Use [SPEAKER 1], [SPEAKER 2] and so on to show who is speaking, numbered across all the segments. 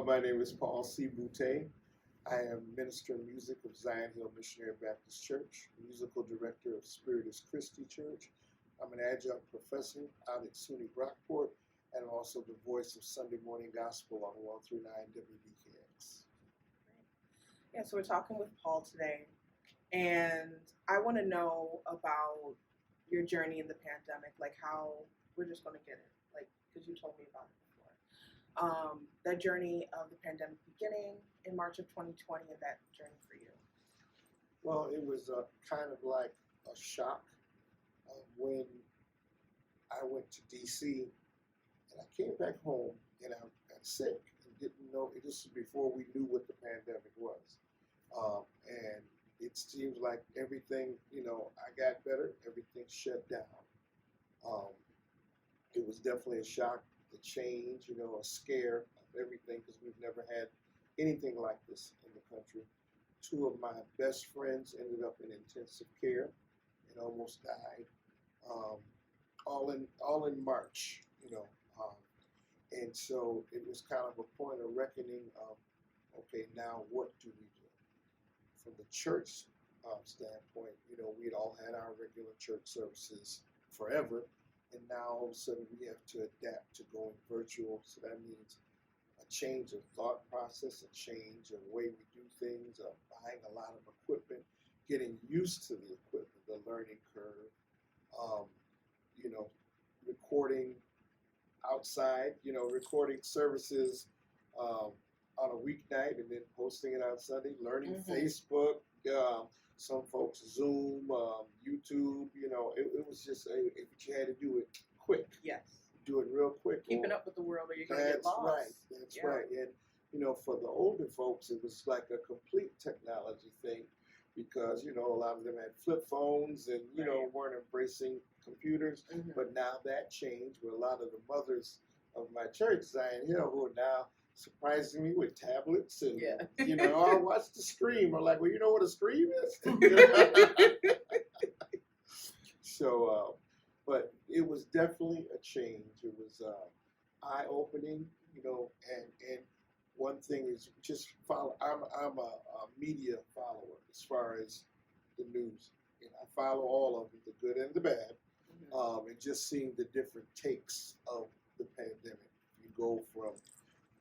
[SPEAKER 1] My name is Paul C. Boutte. I am Minister of Music of Zion Hill Missionary Baptist Church, Musical Director of Spirit is Christi Church. I'm an adjunct professor out at SUNY Brockport, and I'm also the voice of Sunday Morning Gospel on 1 through 9 WBKX.
[SPEAKER 2] Yeah, so we're talking with Paul today, and I want to know about your journey in the pandemic, like how, we're just going to get it, like, because you told me about it before. That journey of the pandemic beginning in March of 2020 and that journey for you.
[SPEAKER 1] Well, it was kind of like a shock when I went to D.C. and I came back home and I got sick and didn't know. This was before we knew what the pandemic was. And it seems like everything, I got better, everything shut down. It was definitely a shock, the change, a scare of everything, because we've never had anything like this in the country. Two of my best friends ended up in intensive care and almost died, all in March, and so it was kind of a point of reckoning of, okay, now what do we do? From the church standpoint, we'd all had our regular church services forever, and now all of a sudden we have to adapt to going virtual. So that means a change of thought process, a change of the way we do things, buying a lot of equipment, getting used to the equipment, the learning curve, recording outside, recording services on a weeknight and then posting it on Sunday, learning Facebook, some folks Zoom, YouTube, it was just, you had to do it quick.
[SPEAKER 2] Yes.
[SPEAKER 1] Do it real quick.
[SPEAKER 2] Keeping up with the world or you're going to get lost.
[SPEAKER 1] That's right. And, for the older folks, it was like a complete technology thing because, a lot of them had flip phones and, weren't embracing computers. But now that changed with a lot of the mothers of my church, Zion Hill, who are now surprising me with tablets and, I watch the stream. I'm like, well, you know what a stream is? So, but it was definitely a change. It was eye-opening, and one thing is just follow. I'm a media follower as far as the news. And I follow all of them, the good and the bad, and just seeing the different takes of the pandemic. You go from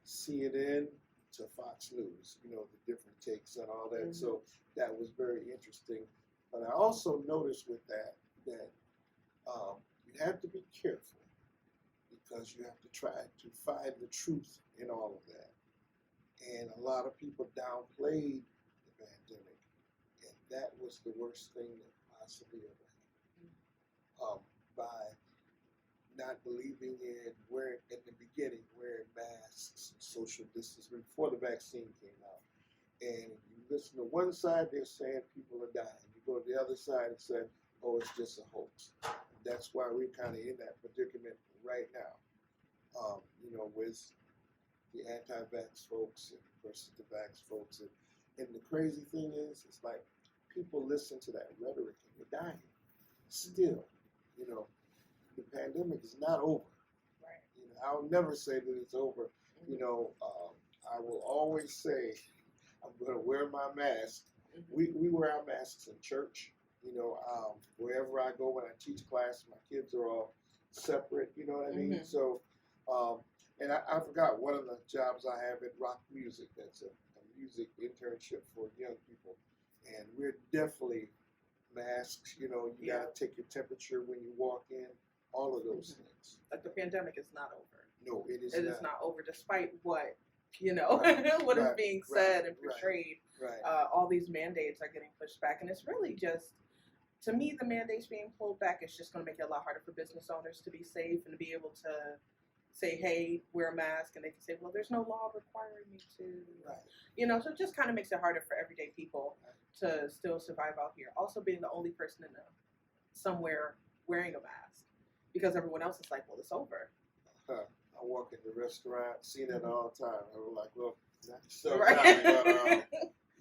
[SPEAKER 1] CNN to Fox News, the different takes and all that. So that was very interesting. But I also noticed with that you have to be careful because you have to try to find the truth in all of that. And a lot of people downplayed the pandemic, and that was the worst thing that possibly ever happened. By not believing in the beginning, wearing masks, social distancing before the vaccine came out. And you listen to one side, they're saying people are dying. You go to the other side and say, oh, it's just a hoax. That's why we're kind of in that predicament right now, with the anti-vax folks versus the vax folks. And the crazy thing is, it's like people listen to that rhetoric and they're dying. Still, the pandemic is not over. Right. I'll never say that it's over. I will always say I'm going to wear my mask. We wear our masks in church. Wherever I go when I teach class, my kids are all separate. You know what I mean? So, and I forgot one of the jobs I have at Rock Music. That's a music internship for young people, and we're definitely masks. You got to take your temperature when you walk in. All of those things.
[SPEAKER 2] Like the pandemic is not over.
[SPEAKER 1] No, it is.
[SPEAKER 2] It is not over, despite what what is being said and portrayed.
[SPEAKER 1] Right.
[SPEAKER 2] All these mandates are getting pushed back, and it's really just, to me, the mandates being pulled back is just going to make it a lot harder for business owners to be safe and to be able to say, hey, wear a mask, and they can say, well, there's no law requiring me to. Right. So it just kind of makes it harder for everyday people to still survive out here. Also, being the only person somewhere wearing a mask, because everyone else is like, well, it's over.
[SPEAKER 1] I walk in the restaurant, see that all the time. I'm like, well, so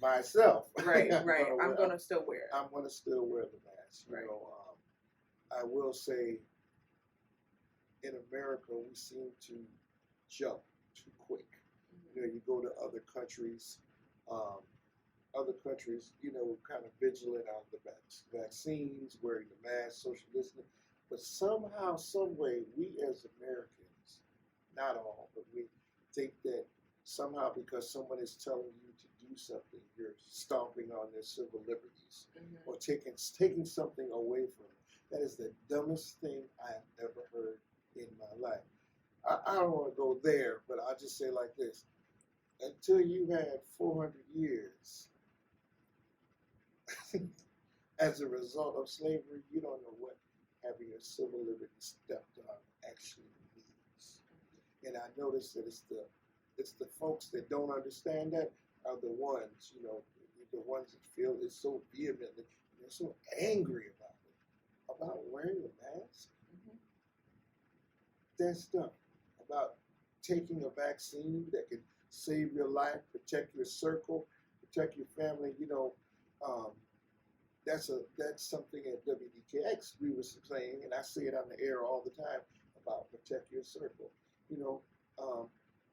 [SPEAKER 1] myself.
[SPEAKER 2] Right. I'm going to still wear it.
[SPEAKER 1] I'm going to still wear the mask.
[SPEAKER 2] Right.
[SPEAKER 1] I will say, in America, we seem to jump too quick. You know, you go to other countries, you know, kind of vigilant on the vaccines, wearing the mask, social distancing. But somehow, some way, we as Americans, not all, but we think that somehow because someone is telling you to do something, you're stomping on their civil liberties or taking something away from them. That is the dumbest thing I have ever heard in my life. I don't want to go there, but I'll just say like this. Until you had 400 years as a result of slavery, you don't know what having your civil liberty stepped on actually means. And I notice that it's the folks that don't understand that are the ones, you know, the ones that feel it so vehemently, they're so angry about wearing a mask. That stuff about taking a vaccine that can save your life, protect your circle, protect your family. You know, that's something at WDKX we were saying, and I say it on the air all the time about protect your circle. You know,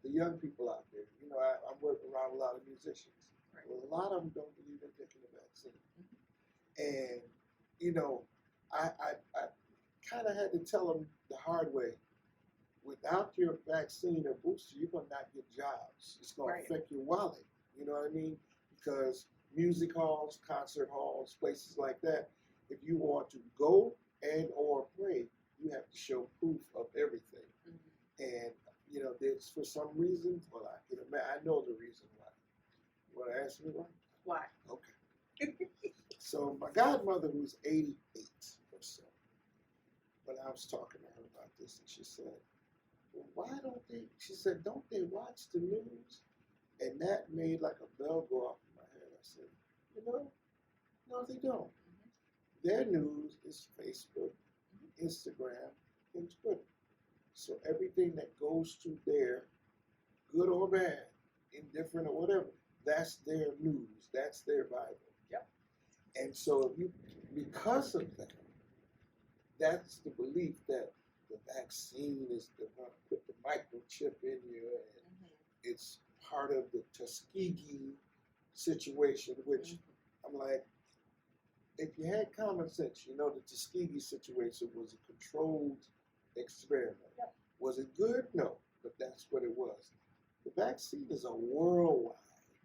[SPEAKER 1] the young people out there. You know, I'm working around a lot of musicians. Right. Well, a lot of them don't believe in taking the vaccine, and you know, I kind of had to tell them the hard way. Without your vaccine or booster, you're going to not get jobs. It's going to affect your wallet. You know what I mean? Because music halls, concert halls, places like that, if you want to go and or play, you have to show proof of everything. And, you know, there's for some reason, well, I know the reason why. You want to ask me why?
[SPEAKER 2] Why?
[SPEAKER 1] Okay. So my godmother, who's 88 or so, when I was talking to her about this, and she said, well, why don't they, she said, don't they watch the news? And that made like a bell go off in my head. I said, you know, no, they don't. Their news is Facebook, Instagram, and Twitter. So everything that goes to there, good or bad, indifferent or whatever, that's their news. That's their Bible.
[SPEAKER 2] Yep.
[SPEAKER 1] And so if you, because of that, that's the belief that the vaccine is going to put the microchip in you, and it's part of the Tuskegee situation, which I'm like, if you had common sense, you know the Tuskegee situation was a controlled experiment. Yep. Was it good? No, but that's what it was. The vaccine is a worldwide.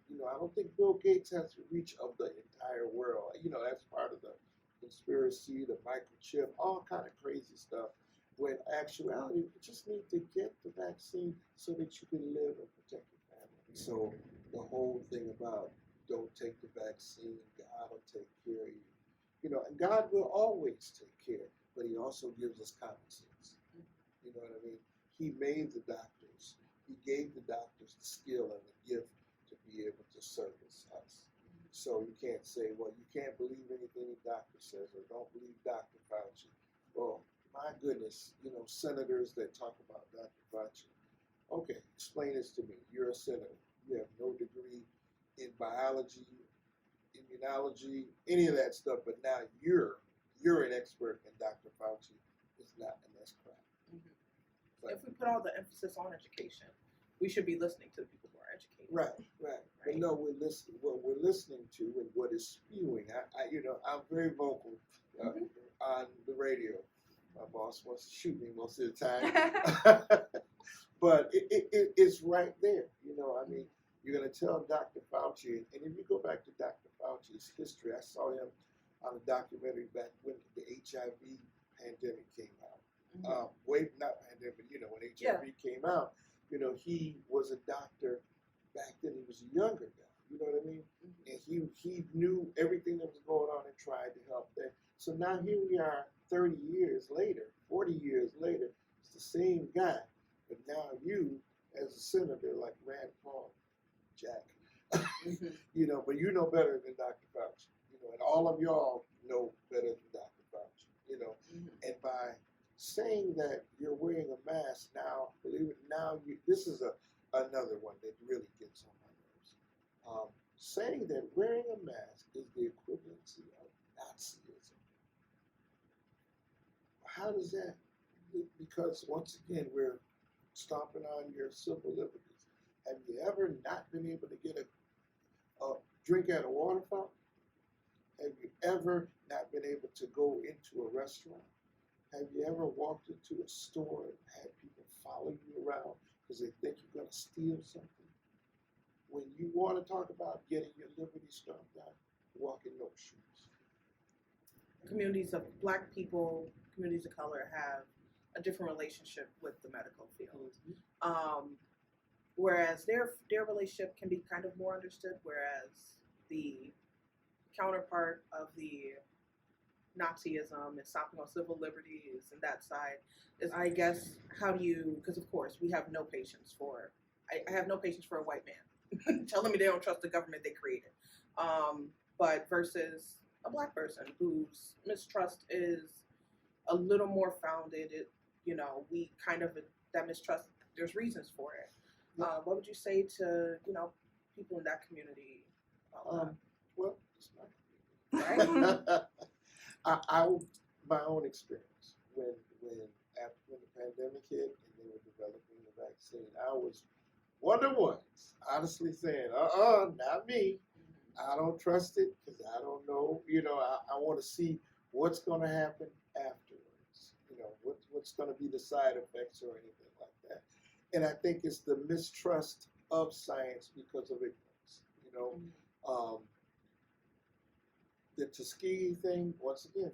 [SPEAKER 1] You know, I don't think Bill Gates has the reach of the entire world. You know, that's part of the conspiracy, the microchip, all kind of crazy stuff. When actuality, you just need to get the vaccine so that you can live and protect your family. So the whole thing about don't take the vaccine, God will take care of you. You know, and God will always take care, but he also gives us common sense. You know what I mean? He made the doctors. He gave the doctors the skill and the gift to be able to service us. So you can't say, well, you can't believe anything the doctor says, or don't believe Dr. Fauci. Well, my goodness, you know, senators that talk about Dr. Boutte. Okay, explain this to me. You're a senator. You have no degree in biology, immunology, any of that stuff, but now you're an expert, and Dr. Fauci is not, and that's crap.
[SPEAKER 2] If we put all the emphasis on education, we should be listening to the people who are educated.
[SPEAKER 1] Right. But no, we're listening. What we're listening to and what is spewing. You know, I'm very vocal on the radio. My boss wants to shoot me most of the time. But it's right there. You know, I mean, you're going to tell Dr. Fauci, and if you go back to Dr. Fauci's history, I saw him on a documentary back when the HIV pandemic came out. Not pandemic, you know, when HIV came out, you know, he was a doctor back then. He was a younger guy, you know what I mean? And he knew everything that was going on and tried to help them. So now here we are 30 years later, 40 years later, it's the same guy. But now you, as a senator like Rand Paul, Jack, you know, but you know better than Dr. Fauci, you know, and all of y'all know better than Dr. Fauci, you know, and by saying that you're wearing a mask now, believe it, now this is another one that really gets on my nerves. Saying that wearing a mask is the equivalency of Nazism. How does that? Because once again, we're stomping on your civil liberties. Have you ever not been able to get a drink at a water fountain? Have you ever not been able to go into a restaurant? Have you ever walked into a store and had people follow you around because they think you're going to steal something? When you want to talk about getting your liberty stomped out, walk in those shoes.
[SPEAKER 2] Communities of Black people, communities of color have a different relationship with the medical field. Whereas their relationship can be kind of more understood, whereas the counterpart of the Nazism and stopping on civil liberties and that side is, I guess, how do you, because of course we have no patience for, I have no patience for a white man telling me they don't trust the government they created. But versus a Black person whose mistrust is a little more founded, we kind of, that mistrust, there's reasons for it. What would you say to, people in that community?
[SPEAKER 1] Well, it's not community. Right? I my own experience when after the pandemic hit and they were developing the vaccine, I was one of the ones honestly saying, not me. I don't trust it because I don't know. I want to see what's going to happen afterwards. What's going to be the side effects or anything like that. And I think it's the mistrust of science because of ignorance. The Tuskegee thing, once again,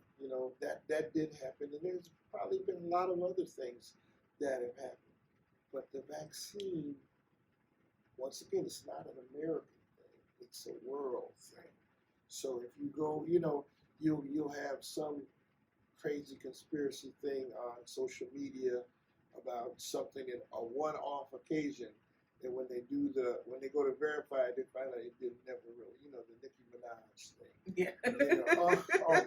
[SPEAKER 1] that did happen, and there's probably been a lot of other things that have happened. But the vaccine, once again, it's not an American thing; it's a world thing. So if you go, you'll have some crazy conspiracy thing on social media about something in a one-off occasion. And when they go to verify it, they find out it didn't never really, the Nicki Minaj thing.
[SPEAKER 2] Yeah.
[SPEAKER 1] Oh my God.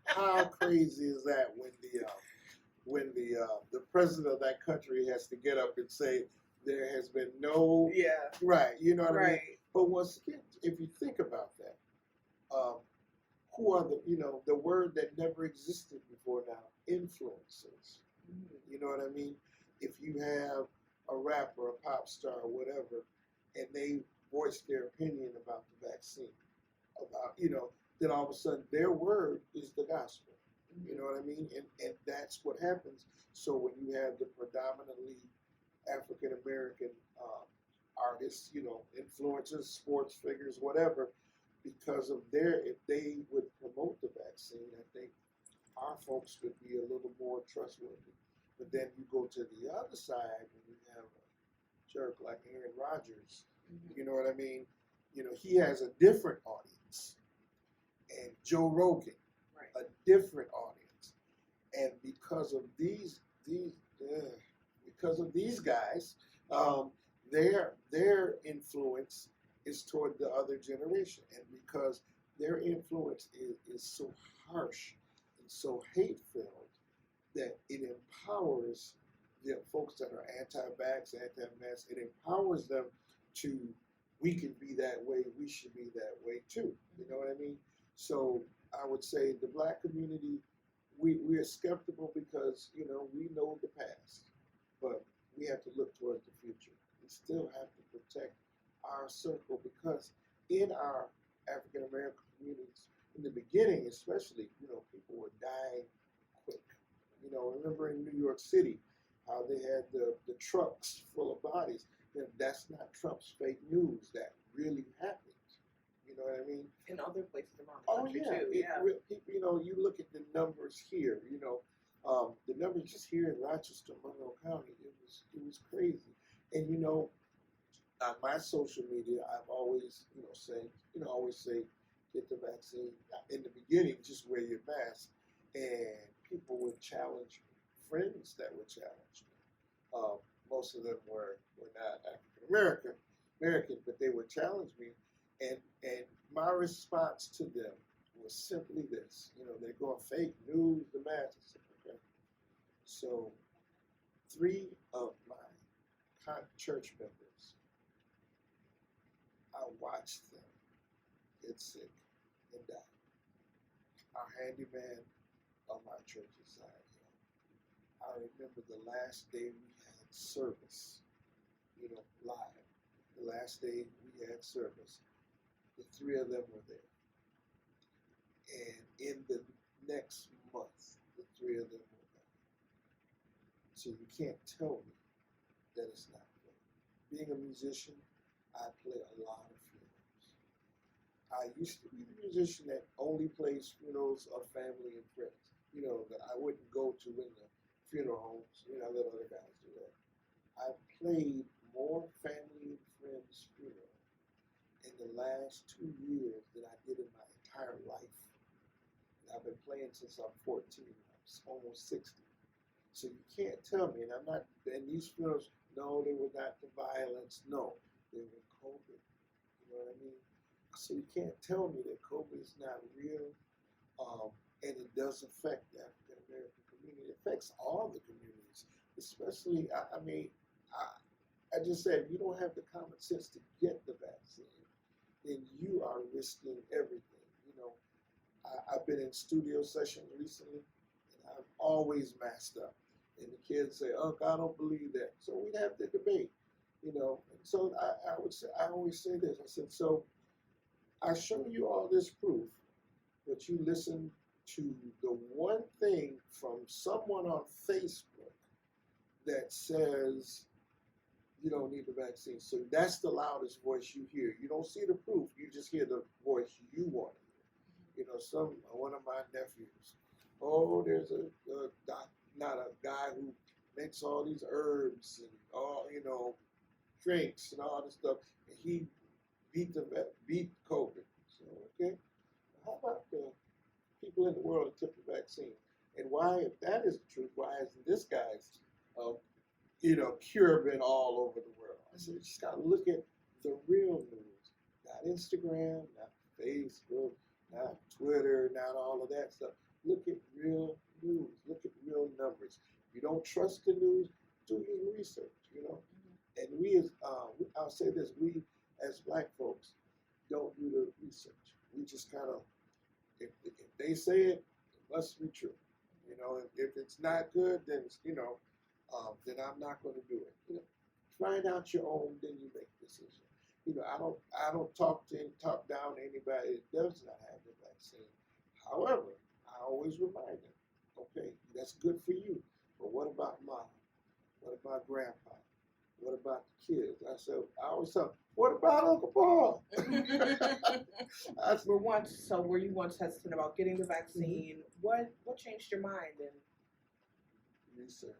[SPEAKER 1] How crazy is that when the president of that country has to get up and say there has been no right, you know what I mean? But once again, if you think about that, who are the word that never existed before now, influencers. You know what I mean? If you have a rapper, a pop star, or whatever, and they voice their opinion about the vaccine, then all of a sudden their word is the gospel. You know what I mean? And that's what happens. So when you have the predominantly African American artists, influencers, sports figures, whatever, because of if they would promote the vaccine, I think our folks would be a little more trustworthy. But then you go to the other side when you have a jerk like Aaron Rodgers, you know what I mean? He has a different audience. And Joe Rogan, a different audience. And because of these guys, their influence is toward the other generation. And because their influence is so harsh and so hate-filled, that it empowers the folks that are anti-vax, anti-mask. It empowers them to, we can be that way, we should be that way too. You know what I mean? So I would say the Black community, we are skeptical because, we know the past, but we have to look towards the future. We still have to protect our circle because in our African American communities, in the beginning especially, people were dying quick. Remember in New York City, how they had the trucks full of bodies. That's not Trump's fake news. That really happened. You know what I mean?
[SPEAKER 2] In other places around the country too.
[SPEAKER 1] You look at the numbers here. The numbers just here in Rochester, Monroe County, it was crazy. And on my social media, I've always say, get the vaccine. In the beginning, just wear your mask. And people would challenge me, friends that would challenge me. Most of them were not African American, but they would challenge me. And my response to them was simply this. They're going fake news, the mask. I said, okay. So 3 of my church members, I watched them get sick and die. Our handyman of my church side. I remember the last day we had service. live. The last day we had service, the three of them were there. And in the next month, the three of them were gone. So you can't tell me that it's not good. Being a musician, I play a lot of funerals. I used to be the musician that only plays funerals of family and friends. That I wouldn't go to in the funeral homes. I let other guys do that. I played more family and friends funeral in the last 2 years than I did in my entire life. And I've been playing since I'm 14. I'm almost 60. So you can't tell me, and I'm not, and these funerals, no, they were not the violence. No, they were COVID. You know what I mean? So you can't tell me that COVID is not real, and it does affect the African American community. It affects all the communities, especially, I just said, if you don't have the common sense to get the vaccine, then you are risking everything. I've been in studio sessions recently, and I've always masked up. And the kids say, "Oh, I don't believe that." So we'd have the debate, And so I would say, I always say this. I said, so I show you all this proof, but you listen to the one thing from someone on Facebook that says you don't need the vaccine. So that's the loudest voice you hear. You don't see the proof. You just hear the voice you want to hear. One of my nephews, there's not a guy who makes all these herbs and all, drinks and all this stuff. And he beat COVID. So, okay, how about the people in the world that took the vaccine? And why, if that is the truth, why hasn't this guy's, cure been all over the world? I said, you just got to look at the real news, not Instagram, not Facebook, not Twitter, not all of that stuff. Look at real news. Look at real numbers. If you don't trust the news, do your research, And we I'll say this, we as black folks don't do the research. We just kind of, if they say it, it must be true. If it's not good, then then I'm not going to do it. Find out your own, then you make a decision. I don't talk down to anybody that does not have the vaccine. However, I always remind them, okay, that's good for you, but what about mom? What about grandpa? What about the kids? I always tell them, what about Uncle Paul?
[SPEAKER 2] Were you once hesitant about getting the vaccine? Mm-hmm. What changed your mind? And
[SPEAKER 1] research.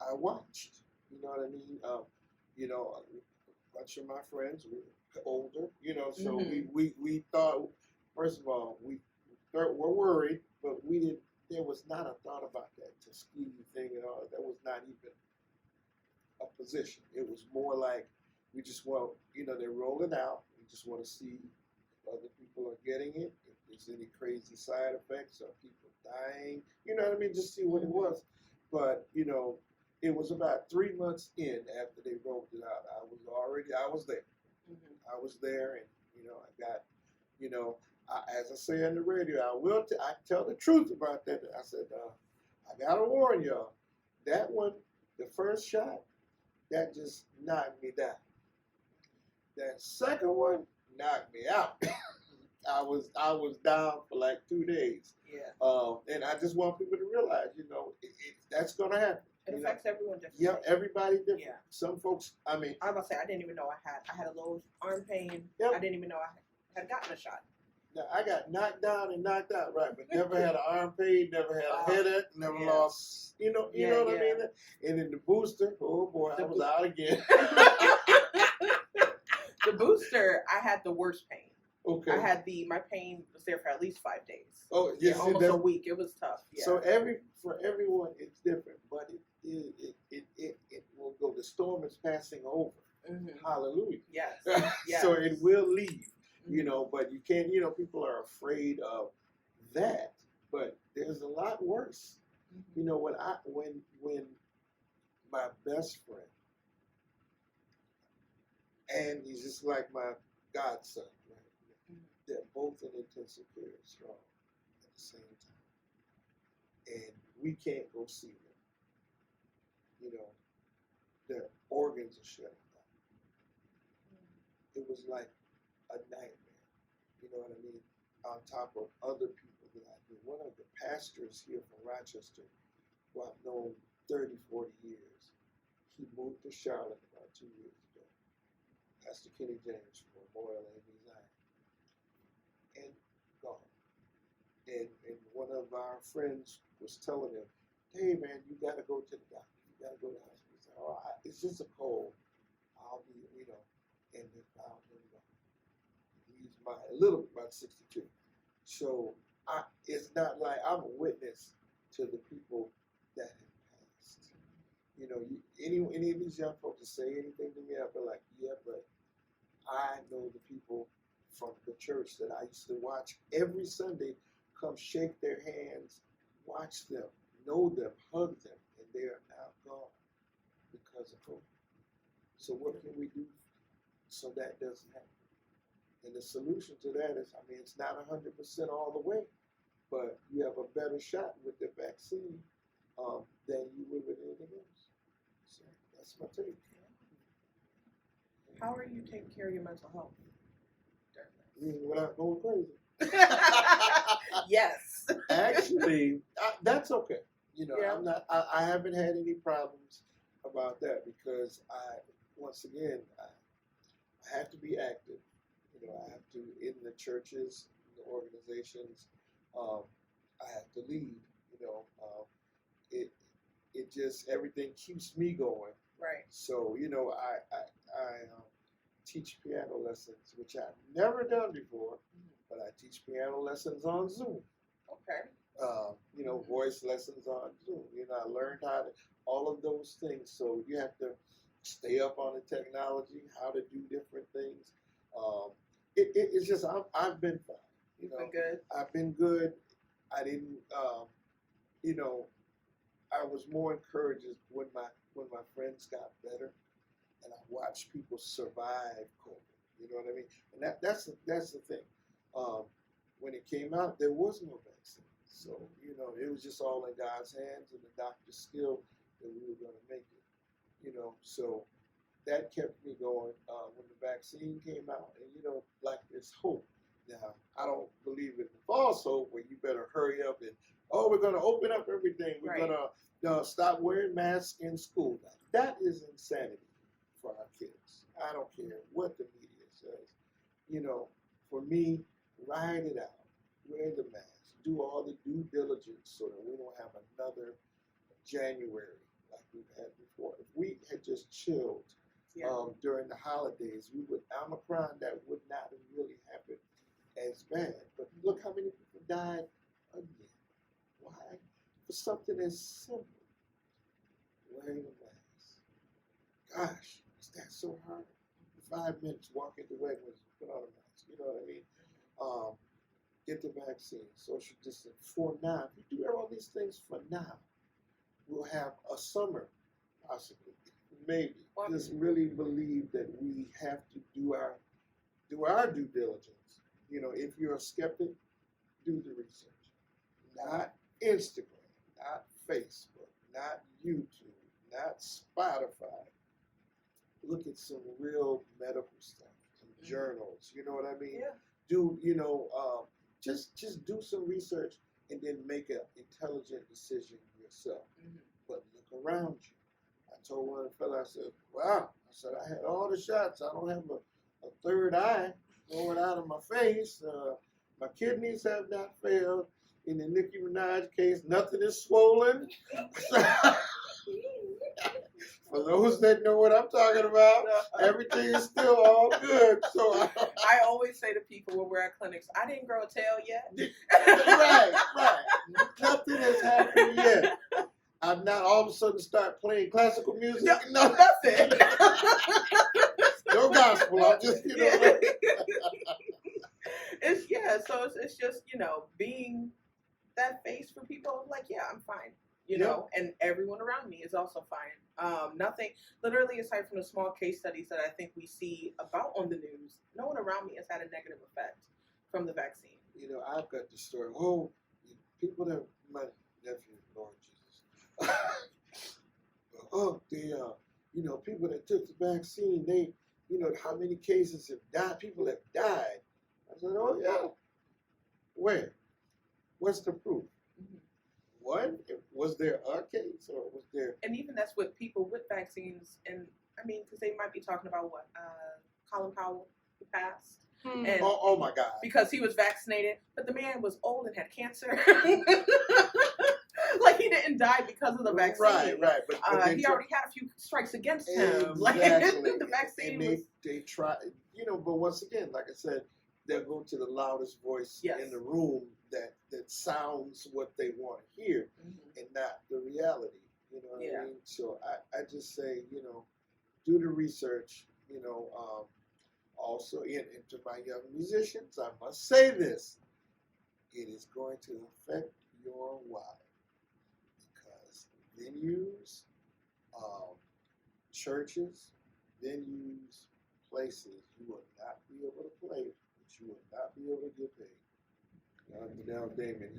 [SPEAKER 1] I watched. You know what I mean? A bunch of my friends were older. So mm-hmm. we thought, first of all, we were worried, but we didn't. There was not a thought about that Tuskegee thing and all. That was not even a position. It was more like we just want, they're rolling out. We just want to see if other people are getting it, if there's any crazy side effects or people dying. You know what I mean? Just see what it was. But, it was about 3 months in after they rolled it out. I was there. Mm-hmm. I was there, and, I got, as I say on the radio, I tell the truth about that. I said, I got to warn y'all, that one, the first shot, that just knocked me down. That second one knocked me out. I was down for like 2 days. Yeah. And I just want people to realize, that's going to happen.
[SPEAKER 2] It affects everyone differently.
[SPEAKER 1] Yeah, everybody different. Yeah. Some folks, I was
[SPEAKER 2] about to say, I didn't even know I had a little arm pain. Yep. I didn't even know I had gotten a shot.
[SPEAKER 1] Now, I got knocked down and knocked out, right, but never had an arm pain, never had a headache, never lost, you know what I mean? And then the booster, oh boy, I was out again.
[SPEAKER 2] The booster, I had the worst pain.
[SPEAKER 1] Okay.
[SPEAKER 2] My pain was there for at least 5 days.
[SPEAKER 1] Oh, yes.
[SPEAKER 2] Yeah, almost a week. It was tough. Yeah.
[SPEAKER 1] So for everyone, it's different, but it will go. The storm is passing over. Mm-hmm. Hallelujah.
[SPEAKER 2] Yes. Yes.
[SPEAKER 1] So it will leave. But you can't, people are afraid of that, but there's a lot worse. Mm-hmm. When my best friend, and he's just like my godson, right? Mm-hmm. They're both in intensive care strong at the same time. And we can't go see them. organs are shutting down. It was like a nightmare. You know what I mean? On top of other people that I knew. One of the pastors here from Rochester, who I've known 30, 40 years, he moved to Charlotte about 2 years ago. Pastor Kenny James from Memorial AME Zion. And gone. And one of our friends was telling him, hey man, you got to go to the doctor. You got to go to the hospital. He said, oh, it's just a cold. I'll be, and then I'll, he's a little bit about 62. So it's not like I'm a witness to the people that have passed. Any of these young folks to say anything to me, I'll be like, yeah, but I know the people from the church that I used to watch every Sunday come shake their hands, watch them, know them, hug them, and they are now gone because of COVID. So what can we do so that doesn't happen? And the solution to that is, it's not 100% all the way, but you have a better shot with the vaccine than you would with anything else. So that's my take.
[SPEAKER 2] How are you taking care of your mental health?
[SPEAKER 1] Without going crazy.
[SPEAKER 2] Yes.
[SPEAKER 1] Actually, that's okay.
[SPEAKER 2] Yeah.
[SPEAKER 1] I haven't had any problems about that because once again, I have to be active. I have to, in the churches, in the organizations, I have to lead. It just, everything keeps me going.
[SPEAKER 2] Right.
[SPEAKER 1] So, I teach piano lessons, which I've never done before, but I teach piano lessons on Zoom.
[SPEAKER 2] Okay.
[SPEAKER 1] Voice lessons on Zoom. I learned how to, all of those things. So you have to stay up on the technology, how to do different things. It's just, I've been fine.
[SPEAKER 2] Been good.
[SPEAKER 1] I've been good. I didn't, I was more encouraged when my friends got better, and I watched people survive COVID. You know what I mean? And that's the thing. When it came out, there was no vaccine, so it was just all in God's hands and the doctor's skill that we were going to make it. So that kept me going. When the vaccine came out, and like there's hope. Now I don't believe in the false hope where you better hurry up and we're going to open up everything. We're
[SPEAKER 2] Right.
[SPEAKER 1] going to stop wearing masks in school. That is insanity for our kids. I don't care what the media says. For me, ride it out. Wear the mask. Do all the due diligence so that we don't have another January like we've had before. If we had just chilled during the holidays, Omicron, that would not have really happened as bad. But look how many people died again. Why? For something as simple. Wearing a mask. Gosh, is that so hard? 5 minutes, walk into Wegmans, put on a mask. You know what I mean? Get the vaccine, social distance. For now, if we do all these things for now, we'll have a summer, possibly, maybe. Just really believe that we have to do our due diligence. If you're a skeptic, do the research. Not Instagram, not Facebook, not YouTube, not Spotify. Look at some real medical stuff, some journals. You know what I mean?
[SPEAKER 2] Yeah.
[SPEAKER 1] Do just do some research and then make an intelligent decision yourself. But look around you. I told one of the fellas, I said, wow, I had all the shots. I don't have a third eye going out of my face. My kidneys have not failed. In the Nicki Minaj case, nothing is swollen. For those that know what I'm talking about, everything is still all good. So
[SPEAKER 2] I always say to people when we're at clinics, I didn't grow a tail yet.
[SPEAKER 1] right. Nothing has happened yet. I'm not all of a sudden start playing classical music.
[SPEAKER 2] No, nothing.
[SPEAKER 1] No gospel. I'm just,
[SPEAKER 2] It's just, being that face for people. Like, yeah, I'm fine. And everyone around me is also fine. Nothing, literally, aside from the small case studies that I think we see about on the news, no one around me has had a negative effect from the vaccine.
[SPEAKER 1] I've got the story. People that, my nephew, Lord Jesus. people that took the vaccine, they, how many cases have died? People have died. I said, oh yeah. Where? What's the proof?
[SPEAKER 2] Mhm.
[SPEAKER 1] What? Was there a case or was there?
[SPEAKER 2] And even that's with people with vaccines, and I mean, because they might be talking about what Colin Powell who passed, and
[SPEAKER 1] Oh my God!
[SPEAKER 2] because he was vaccinated, but the man was old and had cancer. Like he didn't die because of the vaccine.
[SPEAKER 1] Right. But
[SPEAKER 2] he already had a few strikes against him.
[SPEAKER 1] Exactly.
[SPEAKER 2] Like the vaccine
[SPEAKER 1] and
[SPEAKER 2] was.
[SPEAKER 1] They try, but once again, like I said, they'll go to the loudest voice
[SPEAKER 2] Yes.
[SPEAKER 1] in the room that sounds what they want to hear, and not the reality. You know what I mean? So I just say, do the research. Also, and to my young musicians, I must say this: it is going to affect your wallet. Because venues, churches, venues, places, you will not be able to play, but you will not be able to get paid. Janelle Damon,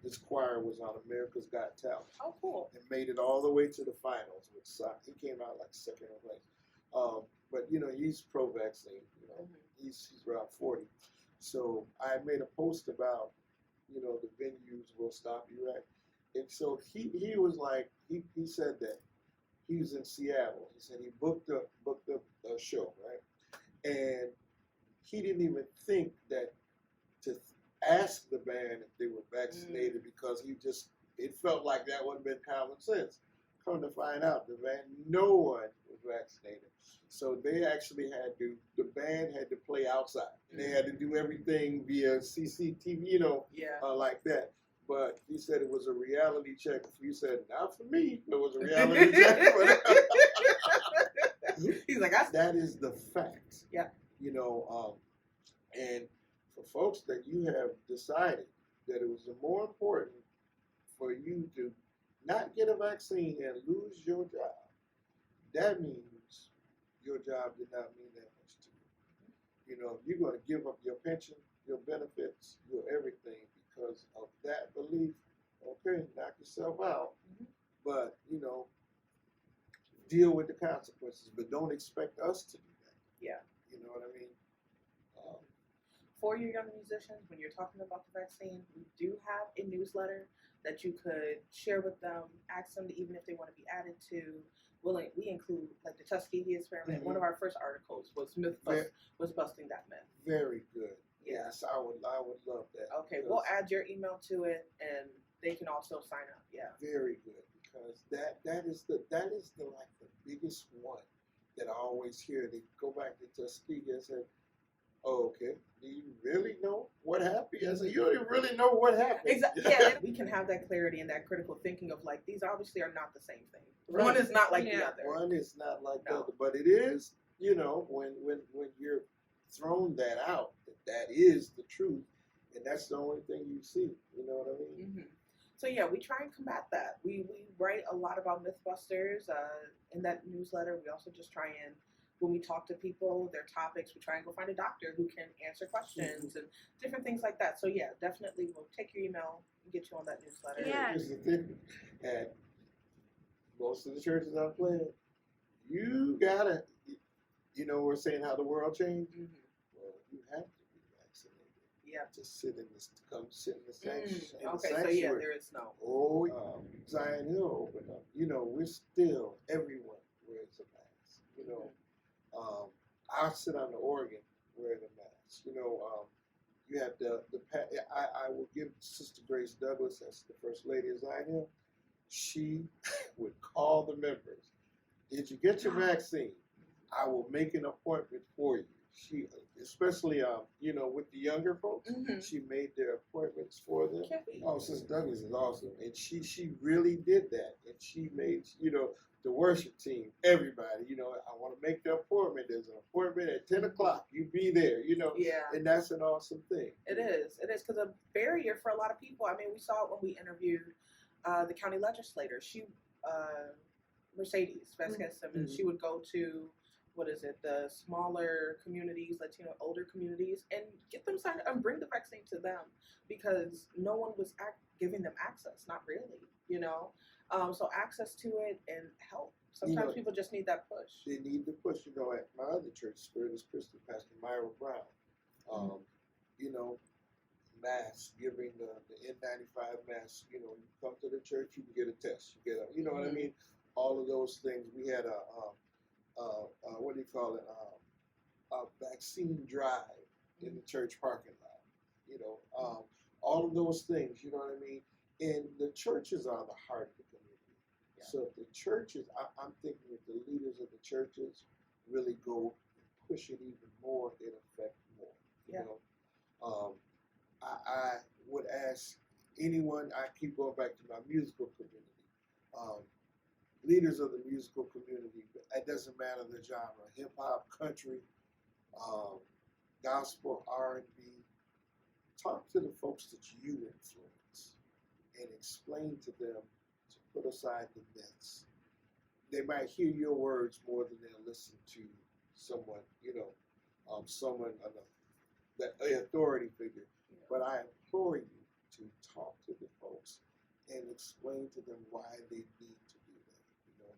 [SPEAKER 1] his choir was on America's Got Talent.
[SPEAKER 2] Oh, cool.
[SPEAKER 1] And made it all the way to the finals. He came out like second or place. But he's pro-vaccine. He's around 40. So I made a post about, the venues will stop you, right? And so he was like, he said that he was in Seattle. He said he booked a show, right? And he didn't even think that to ask the band if they were vaccinated because it felt like that would have been common sense. Come to find out, the band, no one was vaccinated. So they actually the band had to play outside. They had to do everything via CCTV, like that. But he said it was a reality check. You said, not for me. It was a reality check.
[SPEAKER 2] He's like,
[SPEAKER 1] that is the fact.
[SPEAKER 2] Yeah.
[SPEAKER 1] And for folks that you have decided that it was more important for you to not get a vaccine and lose your job, that means your job did not mean that much to you. You're going to give up your pension, your benefits, your everything because of that belief. Okay, knock yourself out, but deal with the consequences. But don't expect us to do that.
[SPEAKER 2] Yeah.
[SPEAKER 1] You know what I mean?
[SPEAKER 2] For your young musicians, when you're talking about the vaccine, we do have a newsletter that you could share with them, ask them even if they want to be added to. We include like the Tuskegee experiment. One of our first articles was was busting that myth.
[SPEAKER 1] Very good.
[SPEAKER 2] Yeah.
[SPEAKER 1] Yes, I would love that.
[SPEAKER 2] Okay, we'll add your email to it, and they can also sign up. Yeah. Very
[SPEAKER 1] good, because that is the like the biggest one that I always hear. They go back to Tuskegee and say, "Oh, okay. Do you really know what happened?" I said, "You don't even really know what happened."
[SPEAKER 2] Exactly. Yeah, we can have that clarity and that critical thinking of like these obviously are not the same thing. Right. One is not like the other.
[SPEAKER 1] One is not like the other, but it is. When you're thrown that out, that is the truth, and that's the only thing you see. You know what I mean?
[SPEAKER 2] Mm-hmm. So yeah, we try and combat that. We write a lot about Mythbusters in that newsletter. We also just try and, when we talk to people, their topics, we try and go find a doctor who can answer questions and different things like that. So yeah, definitely we'll take your email and get you on that newsletter.
[SPEAKER 3] Yeah.
[SPEAKER 1] Here's the thing, and most of the churches I've played, you gotta, we're saying how the world changed.
[SPEAKER 2] Mm-hmm.
[SPEAKER 1] Well, you have to be vaccinated.
[SPEAKER 2] Yeah.
[SPEAKER 1] To sit in the sanctuary.
[SPEAKER 2] Okay, so yeah, there is no.
[SPEAKER 1] Oh, Zion Hill opened up. We're still, everyone wears a mask. I sit on the organ wearing a mask. You have I will give Sister Grace Douglas, that's the First Lady of Zion Hill, she would call the members. Did you get your vaccine? I will make an appointment for you. She, especially with the younger folks, she made their appointments for them. Oh, Sister Douglas is awesome, and she really did that, and she made the worship team, everybody. I want to make the appointment. There's an appointment at 10 o'clock. You be there.
[SPEAKER 2] Yeah.
[SPEAKER 1] And that's an awesome thing.
[SPEAKER 2] It is because a barrier for a lot of people. I mean, we saw it when we interviewed the county legislator. She, Mercedes Vasquez Simmons, she would go to, the smaller communities, Latino older communities, and get them signed up and bring the vaccine to them because no one was giving them access. Not really, So access to it and help. Sometimes people just need that push.
[SPEAKER 1] They need the push. At my other church, Spirit is Christian, Pastor Myra Brown, mass, giving the N95 mass. You come to the church, you can get a test. You get what I mean? All of those things. We had what do you call it? A vaccine drive in the church parking lot. All of those things. You know what I mean? And the churches are the heart of the community. Yeah. So if the churches, I'm thinking if the leaders of the churches really go and push it even more, it'll affect more. You know, I would ask anyone. I keep going back to my musical community. Leaders of the musical community. It doesn't matter the genre: hip hop, country, gospel, R&B. Talk to the folks that you influence and explain to them to put aside the myths. They might hear your words more than they'll listen to someone, someone, the authority figure. But I implore you to talk to the folks and explain to them why they need to do that.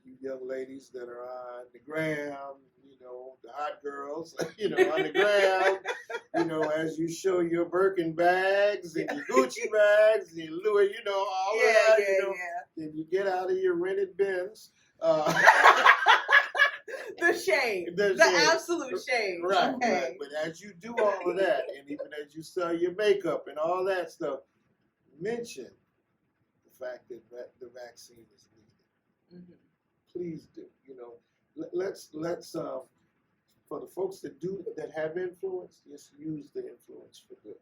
[SPEAKER 1] You young ladies that are on the gram, the hot girls, on the gram, as you show your Birkin bags and your Gucci bags and your Louis, all that, then you get out of your rented Benz.
[SPEAKER 2] The shame. The absolute shame.
[SPEAKER 1] Right, right. But as you do all of that, and even as you sell your makeup and all that stuff, mention the fact that the vaccine is needed. Please do. Let's for the folks that have influence, just use the influence for good.